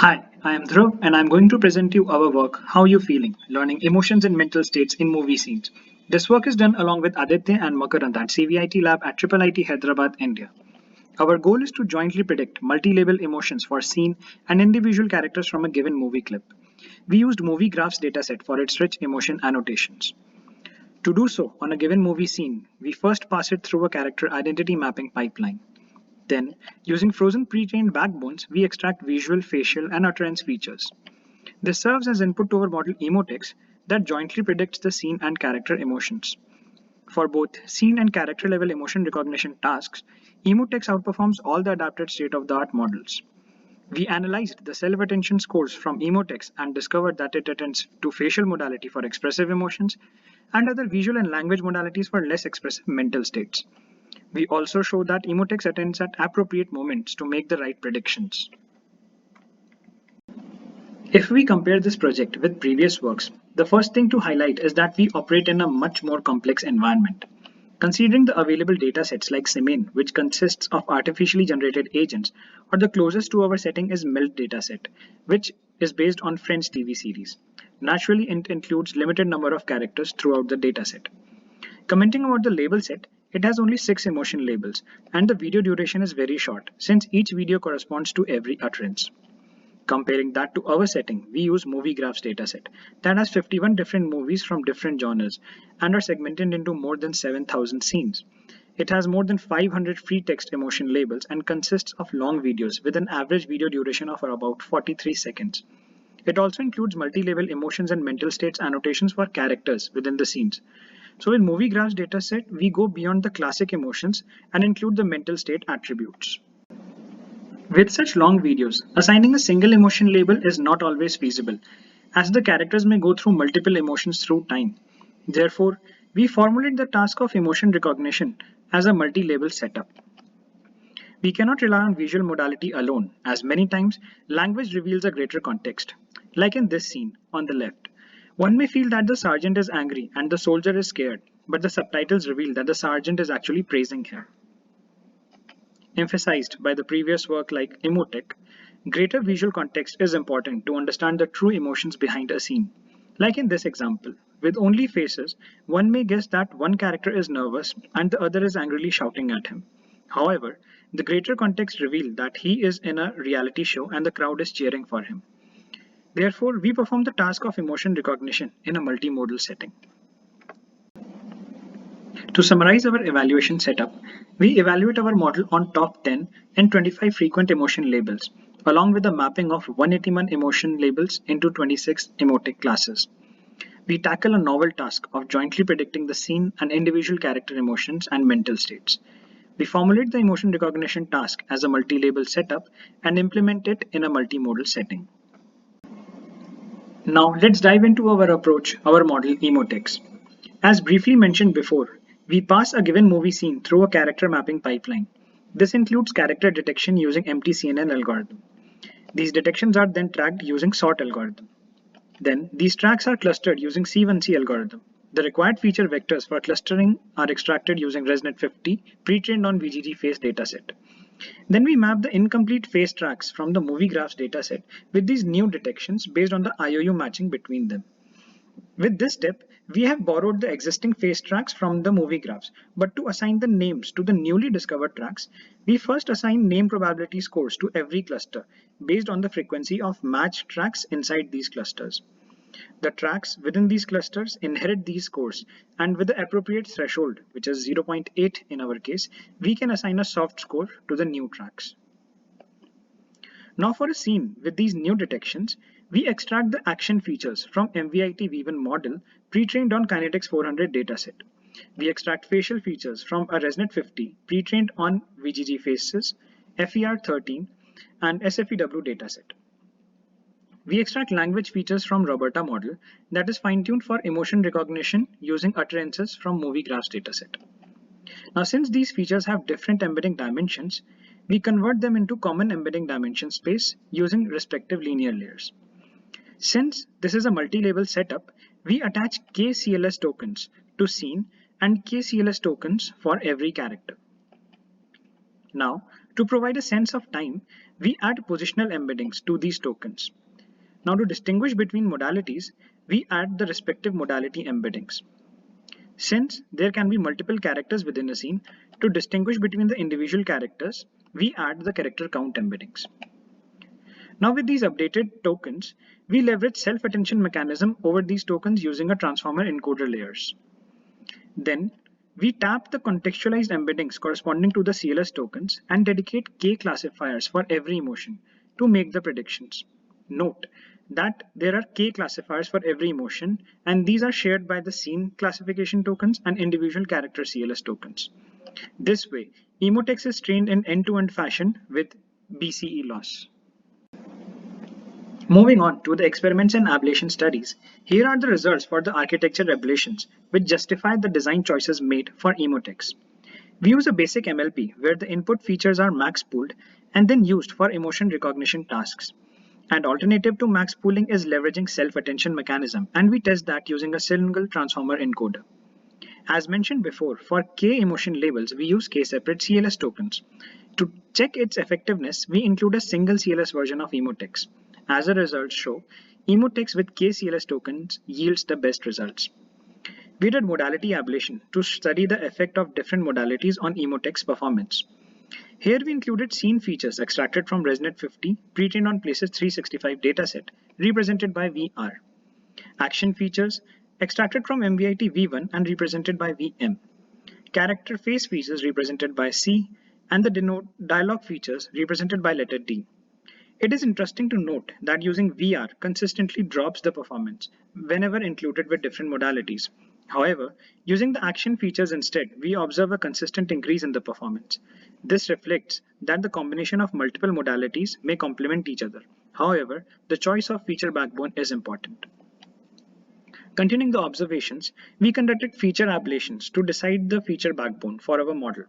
Hi, I am Dhruv and I'm going to present you our work, How You Feeling, Learning Emotions and Mental States in Movie Scenes. This work is done along with Aditya and Makarand at CVIT Lab at IIIT Hyderabad, India. Our goal is to jointly predict multi-label emotions for scene and individual characters from a given movie clip. We used movie graphs dataset for its rich emotion annotations. To do so, on a given movie scene, we first pass it through a character identity mapping pipeline. Then, using frozen pre-trained backbones, we extract visual, facial, and utterance features. This serves as input to our model emotex that jointly predicts the scene and character emotions. For both scene and character level emotion recognition tasks, emotex outperforms all the adapted state-of-the-art models. We analyzed the self-attention scores from emotex and discovered that it attends to facial modality for expressive emotions and other visual and language modalities for less expressive mental states. We also show that emotex attends at appropriate moments to make the right predictions. If we compare this project with previous works, the first thing to highlight is that we operate in a much more complex environment. Considering the available datasets like Simin, which consists of artificially generated agents, or the closest to our setting is MELT dataset, which is based on Friends TV series. Naturally, it includes limited number of characters throughout the dataset. Commenting about the label set, it has only 6 emotion labels, and the video duration is very short, since each video corresponds to every utterance. Comparing that to our setting, we use movie graphs dataset that has 51 different movies from different genres and are segmented into more than 7,000 scenes. It has more than 500 free text emotion labels and consists of long videos with an average video duration of about 43 seconds. It also includes multi-level emotions and mental states annotations for characters within the scenes. So in movie graphs dataset, we go beyond the classic emotions and include the mental state attributes. With such long videos, assigning a single emotion label is not always feasible, as the characters may go through multiple emotions through time. Therefore, we formulate the task of emotion recognition as a multi-label setup. We cannot rely on visual modality alone, as many times language reveals a greater context. Like in this scene on the left, one may feel that the sergeant is angry and the soldier is scared, but the subtitles reveal that the sergeant is actually praising him. Emphasized by the previous work like Emotic, greater visual context is important to understand the true emotions behind a scene. Like in this example, with only faces, one may guess that one character is nervous and the other is angrily shouting at him. However, the greater context reveals that he is in a reality show and the crowd is cheering for him. Therefore, we perform the task of emotion recognition in a multimodal setting. To summarize our evaluation setup, we evaluate our model on top 10 and 25 frequent emotion labels, along with the mapping of 181 emotion labels into 26 emotic classes. We tackle a novel task of jointly predicting the scene and individual character emotions and mental states. We formulate the emotion recognition task as a multi-label setup and implement it in a multimodal setting. Now let's dive into our approach, our model Emotex. As briefly mentioned before, we pass a given movie scene through a character mapping pipeline. This includes character detection using MTCNN algorithm. These detections are then tracked using SORT algorithm. Then these tracks are clustered using C1C algorithm. The required feature vectors for clustering are extracted using ResNet50 pre-trained on VGG face dataset. Then we map the incomplete face tracks from the movie graphs dataset with these new detections based on the IOU matching between them. With this step, we have borrowed the existing face tracks from the movie graphs, but to assign the names to the newly discovered tracks, we first assign name probability scores to every cluster based on the frequency of matched tracks inside these clusters. The tracks within these clusters inherit these scores, and with the appropriate threshold, which is 0.8 in our case, we can assign a soft score to the new tracks. Now for a scene with these new detections, we extract the action features from MVIT V1 model pre-trained on Kinetics 400 dataset. We extract facial features from a ResNet50 pre-trained on VGG faces, FER13 and SFEW dataset. We extract language features from Roberta model that is fine-tuned for emotion recognition using utterances from movie graphs dataset. Now, since these features have different embedding dimensions, we convert them into common embedding dimension space using respective linear layers. Since this is a multi-label setup, we attach KCLS tokens to scene and KCLS tokens for every character. Now, to provide a sense of time, we add positional embeddings to these tokens. Now to distinguish between modalities, we add the respective modality embeddings. Since there can be multiple characters within a scene, to distinguish between the individual characters, we add the character count embeddings. Now with these updated tokens, we leverage self-attention mechanism over these tokens using a transformer encoder layers. Then we tap the contextualized embeddings corresponding to the CLS tokens and dedicate K classifiers for every emotion to make the predictions. Note that there are K classifiers for every emotion, and these are shared by the scene classification tokens and individual character CLS tokens. This way, Emotex is trained in end-to-end fashion with BCE loss. Moving on to the experiments and ablation studies, here are the results for the architecture ablations which justify the design choices made for Emotex. We use a basic MLP where the input features are max pooled and then used for emotion recognition tasks. An alternative to max pooling is leveraging self-attention mechanism, and we test that using a single transformer encoder. As mentioned before, for K emotion labels, we use K-separate CLS tokens. To check its effectiveness, we include a single CLS version of Emotex. As the results show, Emotex with K CLS tokens yields the best results. We did modality ablation to study the effect of different modalities on Emotex performance. Here we included scene features extracted from ResNet 50 pre-trained on Places 365 dataset represented by VR. Action features extracted from MVIT V1 and represented by VM. Character face features represented by C and the dialogue features represented by letter D. It is interesting to note that using VR consistently drops the performance whenever included with different modalities. However, using the action features instead, we observe a consistent increase in the performance. This reflects that the combination of multiple modalities may complement each other. However, the choice of feature backbone is important. Continuing the observations, we conducted feature ablations to decide the feature backbone for our model.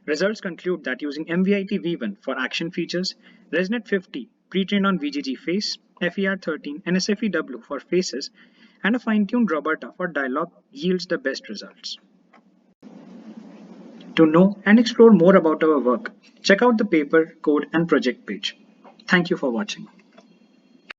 Results conclude that using MVIT V1 for action features, ResNet 50 pre-trained on VGG face, FER13 and SFEW for faces, and a fine-tuned Roberta for dialogue yields the best results. To know and explore more about our work, check out the paper, code and project page. Thank you for watching.